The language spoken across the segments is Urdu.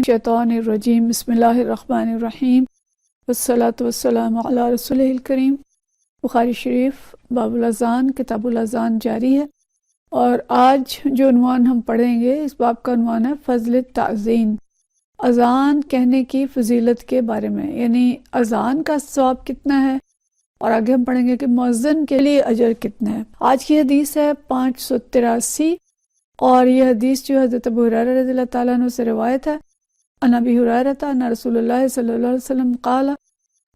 الشیطان الرجیم بسم اللہ الرحمن الرحیم والصلاة والسلام علی رسولہ الکریم۔ بخاری شریف باب الاذان کتاب الاذان جاری ہے، اور آج جو عنوان ہم پڑھیں گے اس باب کا عنوان ہے فضل التعظیم، اذان کہنے کی فضیلت کے بارے میں، یعنی اذان کا ثواب کتنا ہے، اور آگے ہم پڑھیں گے کہ مؤذن کے لیے اجر کتنا ہے۔ آج کی حدیث ہے 583، اور یہ حدیث جو حضرت ابو ہریرہ رضی اللہ تعالیٰ عنہ سے روایت ہے۔ عن ابی ہریرہ ان رسول اللہ صلی اللہ علیہ وسلم قال،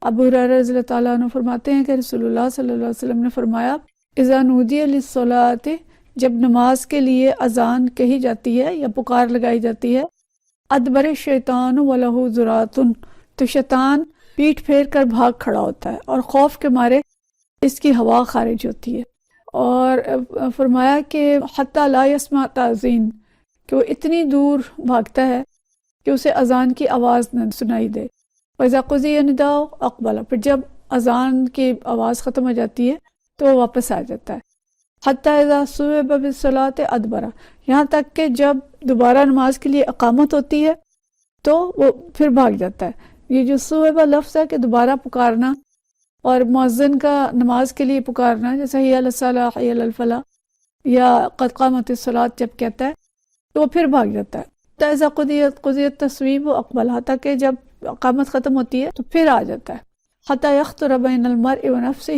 ابو ہریرہ رضی اللہ تعالیٰ عنہ فرماتے ہیں کہ رسول اللہ صلی اللہ علیہ وسلم نے فرمایا، اذا نودی للصلاۃ، جب نماز کے لیے اذان کہی جاتی ہے یا پکار لگائی جاتی ہے، ادبر الشیطان وله ذرات، تو شیطان پیٹھ پھیر کر بھاگ کھڑا ہوتا ہے اور خوف کے مارے اس کی ہوا خارج ہوتی ہے۔ اور فرمایا کہ حتی لا یسمع تعظیم، کہ وہ اتنی دور بھاگتا ہے کہ اسے اذان کی آواز نہ سنائی دے۔ وَإِذَا قُضِيَ النِّدَاءُ أَقْبَلَ، پھر جب اذان کی آواز ختم ہو جاتی ہے تو وہ واپس آ جاتا ہے۔ حتی اذا ثُوِبَ بِالصَّلَاةِ أَدْبَرَ، یہاں تک کہ جب دوبارہ نماز کے لیے اقامت ہوتی ہے تو وہ پھر بھاگ جاتا ہے۔ یہ جو ثُوِبَ لفظ ہے کہ دوبارہ پکارنا، اور مؤذن کا نماز کے لیے پکارنا، جیسے حی علی الصلاۃ حی علی الفلاح یا قد قامت الصلاۃ جب کہتا ہے تو وہ پھر بھاگ جاتا ہے۔ اذا قضیت التصویب اقبل، حتیٰ کہ جب اقامت ختم ہوتی ہے تو پھر آ جاتا ہے۔ حتی یخطر بین المرء ونفسہ،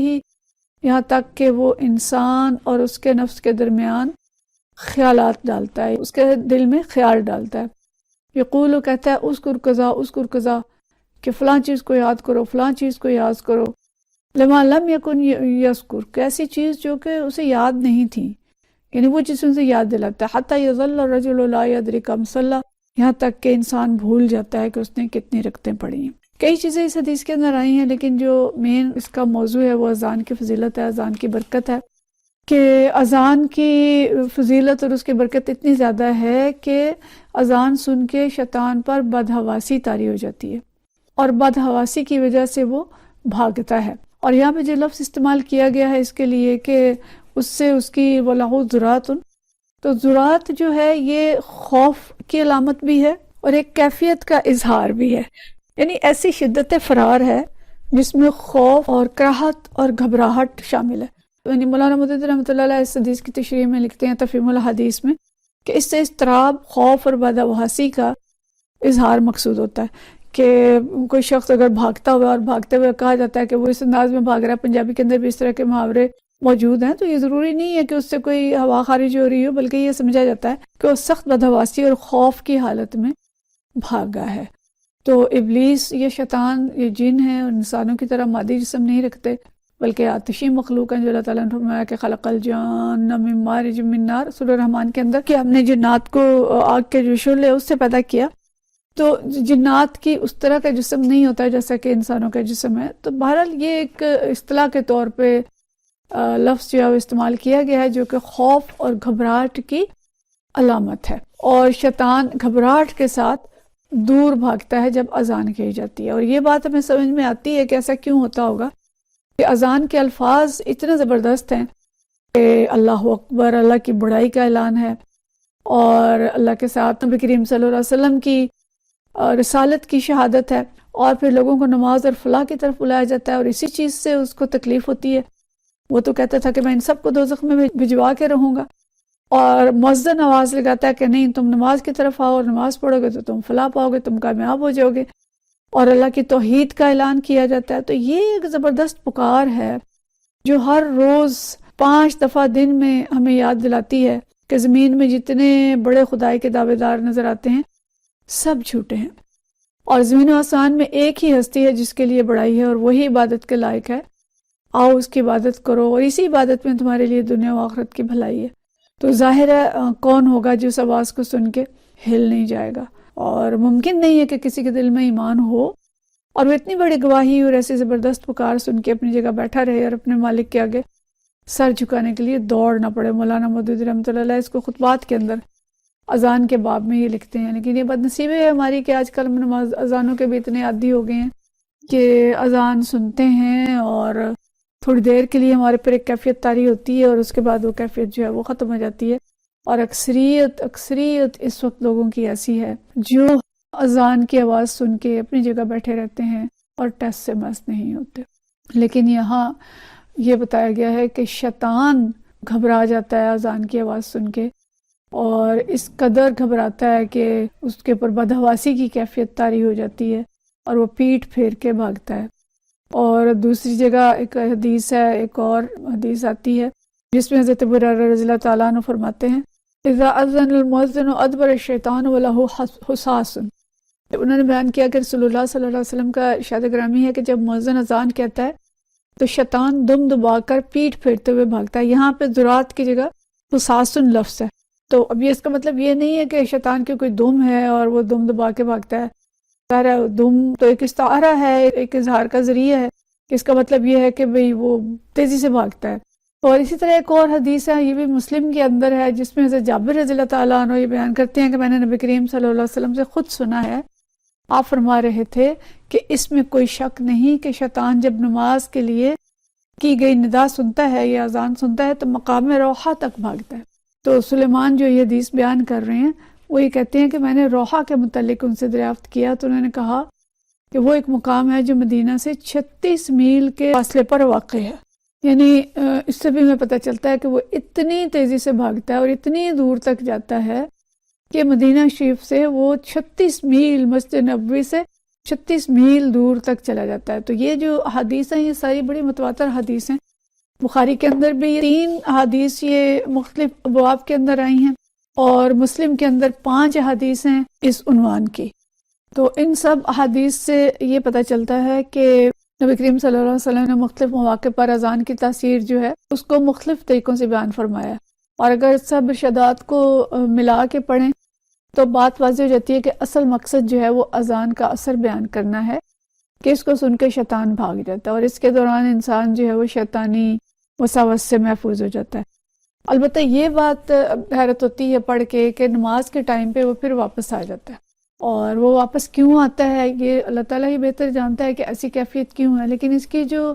یہاں تک کہ وہ انسان اور اس کے نفس کے درمیان خیالات ڈالتا ہے، اس کے دل میں خیال ڈالتا ہے۔ یقول، کہتا ہے اذکر کذا اذکر کذا، کہ فلاں چیز کو یاد کرو، فلاں چیز کو یاد کرو۔ لما لم یکن یذکر، ایسی چیز جو کہ اسے یاد نہیں تھی، یعنی وہ چیز اسے یاد دلاتا ہے۔ حتی یظل الرجل لا یدری کم صلی، یہاں تک کہ انسان بھول جاتا ہے کہ اس نے کتنی رکعتیں پڑھی ہیں۔ کئی چیزیں اس حدیث کے اندر آئی ہیں، لیکن جو مین اس کا موضوع ہے وہ اذان کی فضیلت ہے، اذان کی برکت ہے، کہ اذان کی فضیلت اور اس کی برکت اتنی زیادہ ہے کہ اذان سن کے شیطان پر بدحواسی طاری ہو جاتی ہے، اور بدحواسی کی وجہ سے وہ بھاگتا ہے۔ اور یہاں پہ جو لفظ استعمال کیا گیا ہے اس کے لیے کہ اس سے اس کی وَلَهُ ذُرَاتٌ، تو ذرات جو ہے یہ خوف کی علامت بھی ہے اور ایک کیفیت کا اظہار بھی ہے، یعنی ایسی شدت فرار ہے جس میں خوف اور کراہت اور گھبراہٹ شامل ہے۔ یعنی مولانا مدد رحمۃ اللہ علیہ اس حدیث کی تشریح میں لکھتے ہیں تفہیم الحدیث میں کہ اس سے اضطراب، خوف اور بدحواسی کا اظہار مقصود ہوتا ہے، کہ کوئی شخص اگر بھاگتا ہوا اور بھاگتے ہوئے کہا جاتا ہے کہ وہ اس انداز میں بھاگ رہا ہے، پنجابی کے اندر بھی اس طرح کے محاورے موجود ہیں، تو یہ ضروری نہیں ہے کہ اس سے کوئی ہوا خارج ہو رہی ہو، بلکہ یہ سمجھا جاتا ہے کہ وہ سخت بدحواسی اور خوف کی حالت میں بھاگا ہے۔ تو ابلیس، یہ شیطان، یہ جن ہیں، اور انسانوں کی طرح مادی جسم نہیں رکھتے، بلکہ آتشی مخلوق ہیں، جو اللہ تعالیٰ نے فرمایا کہ خلق الجان من مارج من نار، سورہ رحمان کے اندر، کہ ہم نے جنات کو آگ کے جو شعلے اس سے پیدا کیا۔ تو جنات کی اس طرح کا جسم نہیں ہوتا جیسا کہ انسانوں کا جسم ہے۔ تو بہرحال یہ ایک اصطلاح کے طور پہ لفظ جو ہے وہ استعمال کیا گیا ہے، جو کہ خوف اور گھبراہٹ کی علامت ہے، اور شیطان گھبراہٹ کے ساتھ دور بھاگتا ہے جب اذان کہی جاتی ہے۔ اور یہ بات ہمیں سمجھ میں آتی ہے کہ ایسا کیوں ہوتا ہوگا کہ اذان کے الفاظ اتنے زبردست ہیں کہ اللہ اکبر، اللہ کی بڑائی کا اعلان ہے، اور اللہ کے ساتھ نبی کریم صلی اللہ علیہ وسلم کی رسالت کی شہادت ہے، اور پھر لوگوں کو نماز اور فلاح کی طرف بلایا جاتا ہے، اور اسی چیز سے اس کو تکلیف ہوتی ہے۔ وہ تو کہتا تھا کہ میں ان سب کو دوزخ میں بھجوا کے رہوں گا، اور مؤذن آواز لگاتا ہے کہ نہیں، تم نماز کی طرف آؤ، اور نماز پڑھو گے تو تم فلاح پاؤ گے، تم کامیاب ہو جاؤ گے، اور اللہ کی توحید کا اعلان کیا جاتا ہے۔ تو یہ ایک زبردست پکار ہے جو ہر روز 5 دفعہ دن میں ہمیں یاد دلاتی ہے کہ زمین میں جتنے بڑے خدائی کے دعوے دار نظر آتے ہیں سب جھوٹے ہیں، اور زمین و آسمان میں ایک ہی ہستی ہے جس کے لیے بڑائی ہے، اور وہی عبادت کے لائق ہے۔ آؤ اس کی عبادت کرو، اور اسی عبادت میں تمہارے لیے دنیا و آخرت کی بھلائی ہے۔ تو ظاہر ہے کون ہوگا جو اس آواز کو سن کے ہل نہیں جائے گا، اور ممکن نہیں ہے کہ کسی کے دل میں ایمان ہو اور وہ اتنی بڑی گواہی اور ایسی زبردست پکار سن کے اپنی جگہ بیٹھا رہے اور اپنے مالک کے آگے سر جھکانے کے لیے دوڑ نہ پڑے۔ مولانا مودودی رحمۃ اللہ علیہ اس کو خطبات کے اندر اذان کے باب میں یہ لکھتے ہیں۔ لیکن یہ بدنصیبی ہے ہماری کہ آج کل ہم نماز اذانوں کے بھی اتنے عادی ہو گئے ہیں کہ اذان سنتے ہیں اور تھوڑی دیر کے لیے ہمارے پر ایک کیفیت طاری ہوتی ہے، اور اس کے بعد وہ کیفیت جو ہے وہ ختم ہو جاتی ہے۔ اور اکثریت اس وقت لوگوں کی ایسی ہے جو اذان کی آواز سن کے اپنی جگہ بیٹھے رہتے ہیں اور ٹیسٹ سے مست نہیں ہوتے۔ لیکن یہاں یہ بتایا گیا ہے کہ شیطان گھبرا جاتا ہے اذان کی آواز سن کے، اور اس قدر گھبراتا ہے کہ اس کے اوپر بدحواسی کی کیفیت طاری ہو جاتی ہے اور وہ پیٹھ پھیر کے بھاگتا ہے۔ اور دوسری جگہ ایک حدیث ہے، ایک اور حدیث آتی ہے جس میں حضرت ابو ہریرہ رضی اللہ تعالیٰ عنہ فرماتے ہیں اذا اذن المؤذن ادبر الشیطان وله حساس۔ انہوں نے بیان کیا کہ رسول اللہ صلی اللہ علیہ وسلم کا ارشاد گرامی ہے کہ جب مؤذن اذان کہتا ہے تو شیطان دم دبا کر پیٹھ پھیرتے ہوئے بھاگتا ہے۔ یہاں پہ ذرات کی جگہ حساسن لفظ ہے، تو اب یہ اس کا مطلب یہ نہیں ہے کہ شیطان کی کوئی دم ہے اور وہ دم دبا کے بھاگتا ہے۔ سارا دم تو ایک استعارہ ہے، ایک اظہار کا ذریعہ ہے، اس کا مطلب یہ ہے کہ بھئی وہ تیزی سے بھاگتا ہے۔ اور اسی طرح ایک اور حدیث ہے، یہ بھی مسلم کے اندر ہے، جس میں حضرت جابر رضی اللہ تعالیٰ عنہ یہ بیان کرتے ہیں کہ میں نے نبی کریم صلی اللہ علیہ وسلم سے خود سنا ہے، آپ فرما رہے تھے کہ اس میں کوئی شک نہیں کہ شیطان جب نماز کے لیے کی گئی ندا سنتا ہے یا اذان سنتا ہے تو مقام روحہ تک بھاگتا ہے۔ تو سلیمان جو یہ حدیث بیان کر رہے ہیں وہ یہ کہتے ہیں کہ میں نے روحہ کے متعلق ان سے دریافت کیا تو انہوں نے کہا کہ وہ ایک مقام ہے جو مدینہ سے 36 میل کے فاصلے پر واقع ہے۔ یعنی اس سے بھی ہمیں پتہ چلتا ہے کہ وہ اتنی تیزی سے بھاگتا ہے اور اتنی دور تک جاتا ہے کہ مدینہ شریف سے وہ 36 میل، مسجد نبوی سے 36 میل دور تک چلا جاتا ہے۔ تو یہ جو حدیث ہیں یہ ساری بڑی متواتر حدیث ہیں۔ بخاری کے اندر بھی 3 حدیث یہ مختلف ابواب کے اندر آئی ہیں، اور مسلم کے اندر 5 حدیث ہیں اس عنوان کی۔ تو ان سب حدیث سے یہ پتہ چلتا ہے کہ نبی کریم صلی اللہ علیہ وسلم نے مختلف مواقع پر اذان کی تاثیر جو ہے اس کو مختلف طریقوں سے بیان فرمایا ہے، اور اگر سب ارشادات کو ملا کے پڑھیں تو بات واضح ہو جاتی ہے کہ اصل مقصد جو ہے وہ اذان کا اثر بیان کرنا ہے کہ اس کو سن کے شیطان بھاگ جاتا ہے، اور اس کے دوران انسان جو ہے وہ شیطانی وساوس سے محفوظ ہو جاتا ہے۔ البتہ یہ بات حیرت ہوتی ہے پڑھ کے کہ نماز کے ٹائم پہ وہ پھر واپس آ جاتا ہے، اور وہ واپس کیوں آتا ہے یہ اللہ تعالیٰ ہی بہتر جانتا ہے کہ ایسی کیفیت کیوں ہے، لیکن اس کی جو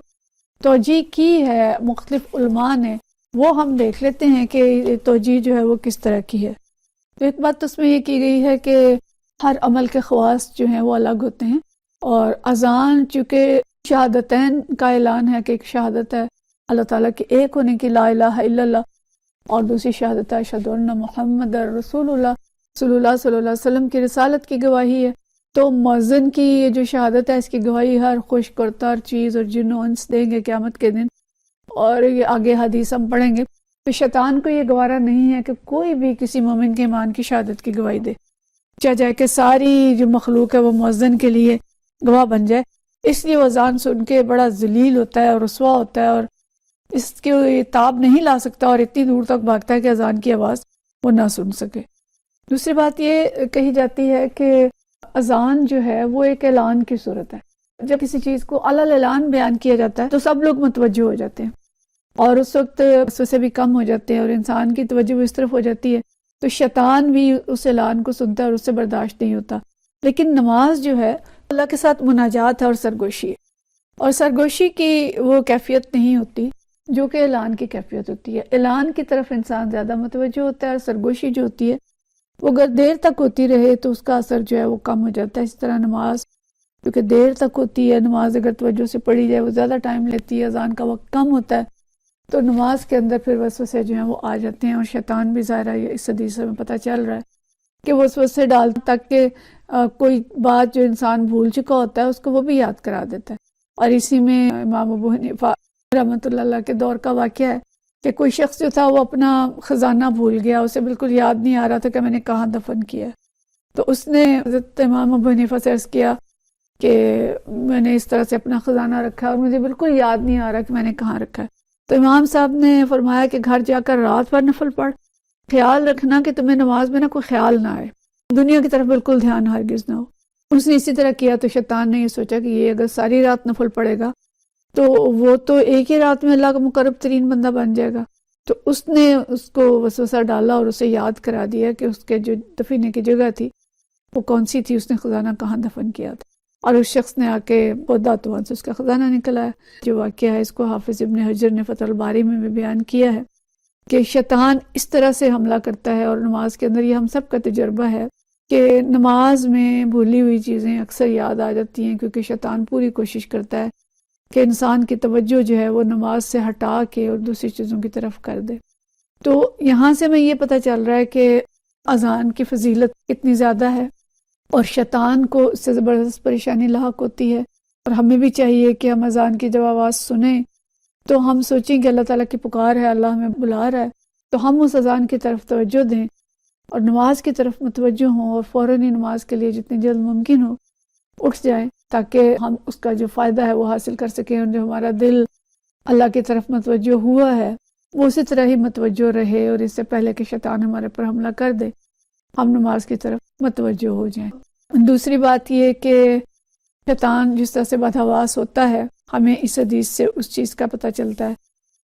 توجیہ کی ہے مختلف علماء نے وہ ہم دیکھ لیتے ہیں کہ توجیہ جو ہے وہ کس طرح کی ہے۔ تو ایک بات تو اس میں یہ کی گئی ہے کہ ہر عمل کے خواص جو ہیں وہ الگ ہوتے ہیں، اور اذان چونکہ شہادتین کا اعلان ہے کہ ایک شہادت ہے اللہ تعالیٰ کے ایک ہونے کی، لا الہ الا اللہ، اور دوسری شہادت ہے اشہد ان محمد رسول اللہ صلی اللہ علیہ وسلم کی رسالت کی گواہی ہے۔ تو مؤذن کی یہ جو شہادت ہے اس کی گواہی ہر خشک اور تر چیز اور جن و انس دیں گے قیامت کے دن، اور یہ آگے حدیث ہم پڑھیں گے۔ تو شیطان کو یہ گوارا نہیں ہے کہ کوئی بھی کسی مومن کے ایمان کی شہادت کی گواہی دے، چاہے کہ ساری جو مخلوق ہے وہ مؤذن کے لیے گواہ بن جائے، اس لیے وہ اذان سن کے بڑا ذلیل ہوتا ہے اور رسوا ہوتا ہے، اور اس کی تاب نہیں لا سکتا اور اتنی دور تک بھاگتا ہے کہ اذان کی آواز وہ نہ سن سکے۔ دوسری بات یہ کہی جاتی ہے کہ اذان جو ہے وہ ایک اعلان کی صورت ہے۔ جب کسی چیز کو علل اعلان بیان کیا جاتا ہے تو سب لوگ متوجہ ہو جاتے ہیں، اور اس وقت وسوسے بھی کم ہو جاتے ہیں اور انسان کی توجہ اس طرف ہو جاتی ہے، تو شیطان بھی اس اعلان کو سنتا ہے اور اس سے برداشت نہیں ہوتا۔ لیکن نماز جو ہے اللہ کے ساتھ مناجات ہے اور سرگوشی ہے، اور سرگوشی کی وہ کیفیت نہیں ہوتی جو کہ اعلان کی کیفیت ہوتی ہے۔ اعلان کی طرف انسان زیادہ متوجہ ہوتا ہے، اور سرگوشی جو ہوتی ہے وہ اگر دیر تک ہوتی رہے تو اس کا اثر جو ہے وہ کم ہو جاتا ہے۔ اس طرح نماز کیونکہ دیر تک ہوتی ہے، نماز اگر توجہ سے پڑھی جائے وہ زیادہ ٹائم لیتی ہے، اذان کا وقت کم ہوتا ہے، تو نماز کے اندر پھر وسوسے جو ہیں وہ آ جاتے ہیں، اور شیطان بھی ظاہر ہے اس حدیث سے ہمیں پتہ چل رہا ہے کہ وہ وسوسے ڈالتا تک کہ کوئی بات جو انسان بھول چکا ہوتا ہے اس کو وہ بھی یاد کرا دیتا ہے۔ اور اسی میں امام ابو حنیفہ رحمۃ اللہ علیہ کے دور کا واقعہ ہے کہ کوئی شخص جو تھا وہ اپنا خزانہ بھول گیا، اسے بالکل یاد نہیں آ رہا تھا کہ میں نے کہاں دفن کیا ہے، تو اس نے حضرت امام ابو حنیفہ سے عرض کیا کہ میں نے اس طرح سے اپنا خزانہ رکھا ہے اور مجھے بالکل یاد نہیں آ رہا کہ میں نے کہاں رکھا ہے۔ تو امام صاحب نے فرمایا کہ گھر جا کر رات بھر نفل پڑھ، خیال رکھنا کہ تمہیں نماز میں نہ کوئی خیال نہ آئے، دنیا کی طرف بالکل دھیان ہرگز نہ ہو۔ اس نے اسی طرح کیا، تو شیطان نے یہ سوچا کہ یہ اگر ساری رات نفل پڑے گا تو وہ تو ایک ہی رات میں اللہ کا مقرب ترین بندہ بن جائے گا۔ تو اس نے اس کو وسوسہ ڈالا اور اسے یاد کرا دیا کہ اس کے جو دفنے کی جگہ تھی وہ کون سی تھی، اس نے خزانہ کہاں دفن کیا تھا، اور اس شخص نے آ کے خود ہاتھوں سے اس کا خزانہ نکلا ہے۔ جو واقعہ ہے اس کو حافظ ابن حجر نے فتح الباری میں بھی بیان کیا ہے کہ شیطان اس طرح سے حملہ کرتا ہے، اور نماز کے اندر یہ ہم سب کا تجربہ ہے کہ نماز میں بھولی ہوئی چیزیں اکثر یاد آ جاتی ہیں، کیونکہ شیطان پوری کوشش کرتا ہے کہ انسان کی توجہ جو ہے وہ نماز سے ہٹا کے اور دوسری چیزوں کی طرف کر دے۔ تو یہاں سے میں یہ پتہ چل رہا ہے کہ اذان کی فضیلت کتنی زیادہ ہے، اور شیطان کو اس سے زبردست پریشانی لاحق ہوتی ہے، اور ہمیں بھی چاہیے کہ ہم اذان کی جب آواز سنیں تو ہم سوچیں کہ اللہ تعالیٰ کی پکار ہے، اللہ ہمیں بلا رہا ہے، تو ہم اس اذان کی طرف توجہ دیں اور نماز کی طرف متوجہ ہوں، اور فوراً ہی نماز کے لیے جتنی جلد ممکن ہو اٹھ جائیں، تاکہ ہم اس کا جو فائدہ ہے وہ حاصل کر سکیں، اور جو ہمارا دل اللہ کی طرف متوجہ ہوا ہے وہ اسی طرح ہی متوجہ رہے، اور اس سے پہلے کہ شیطان ہمارے پر حملہ کر دے ہم نماز کی طرف متوجہ ہو جائیں۔ دوسری بات یہ کہ شیطان جس طرح سے بدحواس ہوتا ہے، ہمیں اس حدیث سے اس چیز کا پتہ چلتا ہے۔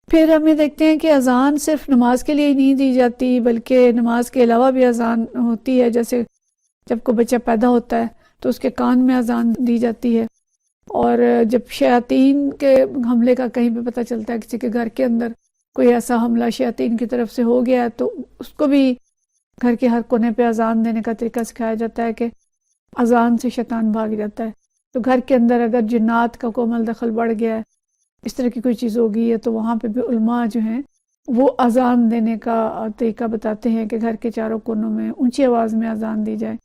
پھر ہمیں دیکھتے ہیں کہ اذان صرف نماز کے لیے ہی نہیں دی جاتی، بلکہ نماز کے علاوہ بھی اذان ہوتی ہے۔ جیسے جب کوئی بچہ پیدا ہوتا ہے تو اس کے کان میں اذان دی جاتی ہے، اور جب شیاطین کے حملے کا کہیں پہ پتہ چلتا ہے، کسی کے گھر کے اندر کوئی ایسا حملہ شیاطین کی طرف سے ہو گیا ہے، تو اس کو بھی گھر کے ہر کونے پہ اذان دینے کا طریقہ سکھایا جاتا ہے کہ اذان سے شیطان بھاگ جاتا ہے۔ تو گھر کے اندر اگر جنات کا کوئی عمل دخل بڑھ گیا ہے، اس طرح کی کوئی چیز ہو گئی ہے، تو وہاں پہ بھی علماء جو ہیں وہ اذان دینے کا طریقہ بتاتے ہیں کہ گھر کے چاروں کونوں میں اونچی آواز میں اذان دی جائے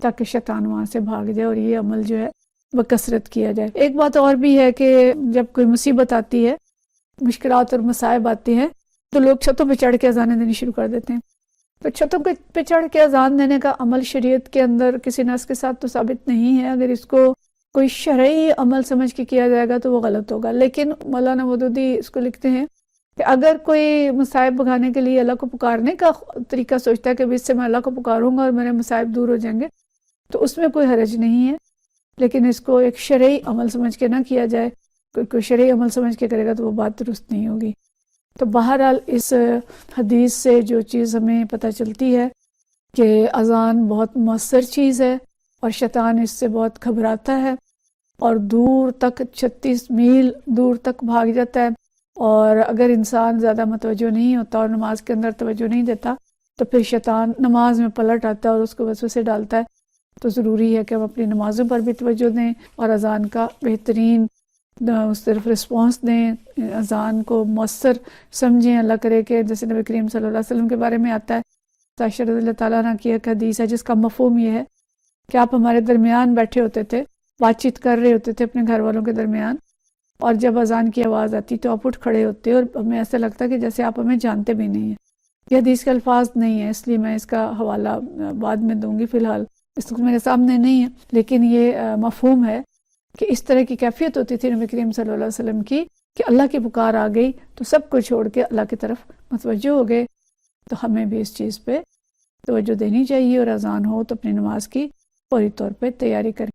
تاکہ شیطان وہاں سے بھاگ جائے، اور یہ عمل جو ہے وہ کثرت کیا جائے۔ ایک بات اور بھی ہے کہ جب کوئی مصیبت آتی ہے، مشکلات اور مصائب آتی ہیں، تو لوگ چھتوں پہ چڑھ کے اذانیں دینی شروع کر دیتے ہیں۔ تو چھتوں پہ چڑھ کے اذان دینے کا عمل شریعت کے اندر کسی نص کے ساتھ تو ثابت نہیں ہے۔ اگر اس کو کوئی شرعی عمل سمجھ کے کیا جائے گا تو وہ غلط ہوگا، لیکن مولانا مودودی اس کو لکھتے ہیں کہ اگر کوئی مصائب بھگانے کے لیے اللہ کو پکارنے کا طریقہ سوچتا ہے کہ اس سے میں اللہ کو پکاروں گا اور میرے مصائب دور ہو جائیں گے، تو اس میں کوئی حرج نہیں ہے، لیکن اس کو ایک شرعی عمل سمجھ کے نہ کیا جائے۔ کوئی شرعی عمل سمجھ کے کرے گا تو وہ بات درست نہیں ہوگی۔ تو بہرحال اس حدیث سے جو چیز ہمیں پتہ چلتی ہے کہ اذان بہت مؤثر چیز ہے، اور شیطان اس سے بہت گھبراتا ہے، اور دور تک 36 میل دور تک بھاگ جاتا ہے۔ اور اگر انسان زیادہ متوجہ نہیں ہوتا اور نماز کے اندر توجہ نہیں دیتا تو پھر شیطان نماز میں پلٹ آتا ہے اور اس کو وسوسے ڈالتا ہے۔ تو ضروری ہے کہ ہم اپنی نمازوں پر بھی توجہ دیں اور اذان کا بہترین اس طرف رسپانس دیں، اذان کو مؤثر سمجھیں۔ اللہ کرے کہ جیسے نبی کریم صلی اللہ علیہ وسلم کے بارے میں آتا ہے، عائشہ رضی اللہ تعالیٰ عنہ کی ایک حدیث ہے جس کا مفہوم یہ ہے کہ آپ ہمارے درمیان بیٹھے ہوتے تھے، بات چیت کر رہے ہوتے تھے اپنے گھر والوں کے درمیان، اور جب اذان کی آواز آتی تو آپ اٹھ کھڑے ہوتے، اور ہمیں ایسا لگتا کہ جیسے آپ ہمیں جانتے بھی نہیں ہیں۔ یہ حدیث کے الفاظ نہیں ہیں، اس لیے میں اس کا حوالہ بعد میں دوں گی، فی الحال اس وقت میرے سامنے نہیں ہے، لیکن یہ مفہوم ہے کہ اس طرح کی کیفیت ہوتی تھی نبی کریم صلی اللہ علیہ وسلم کی کہ اللہ کی پکار آ گئی تو سب کو چھوڑ کے اللہ کی طرف متوجہ ہو گئے۔ تو ہمیں بھی اس چیز پہ توجہ دینی چاہیے، اور اذان ہو تو اپنی نماز کی فوری طور پہ تیاری کر